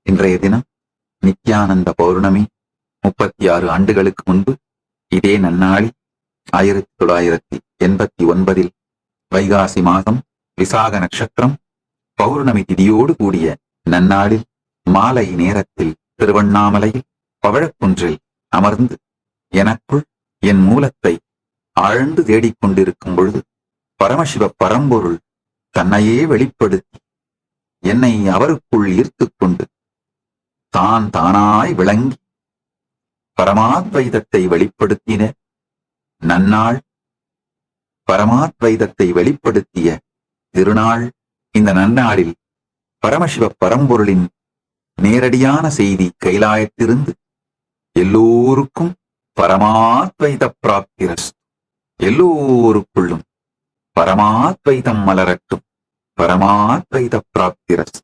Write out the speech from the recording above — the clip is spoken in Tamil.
இன்றைய தினம் நித்யானந்த பௌர்ணமி. 36 ஆண்டுகளுக்கு முன்பு இதே நன்னாளில் 1989 வைகாசி மாதம் விசாக நட்சத்திரம் பௌர்ணமி திதியோடு கூடிய நன்னாளில் மாலை நேரத்தில் திருவண்ணாமலையில் பவழக்குன்றில் அமர்ந்து எனக்குள் என் மூலத்தை ஆழ்ந்து தேடிக்கொண்டிருக்கும் பொழுது பரமசிவ பரம்பொருள் தன்னையே வெளிப்படுத்தி என்னை அவருக்குள் ஈர்த்துக் கொண்டு தான் தானாய் விளங்கி பரமாத்வைதத்தை வெளிப்படுத்தின நன்னாள், பரமாத்வைதத்தை வெளிப்படுத்திய திருநாள். இந்த நன்னாளில் பரமசிவ பரம்பொருளின் நேரடியான செய்தி கைலாயத்திலிருந்து எல்லோருக்கும் பரமாத்வைத பிராப்திரஸ்து, எல்லோருக்குள்ளும் பரமாத்வைதம் மலரட்டும், பரமாத்வைத பிராப்திரஸ்து.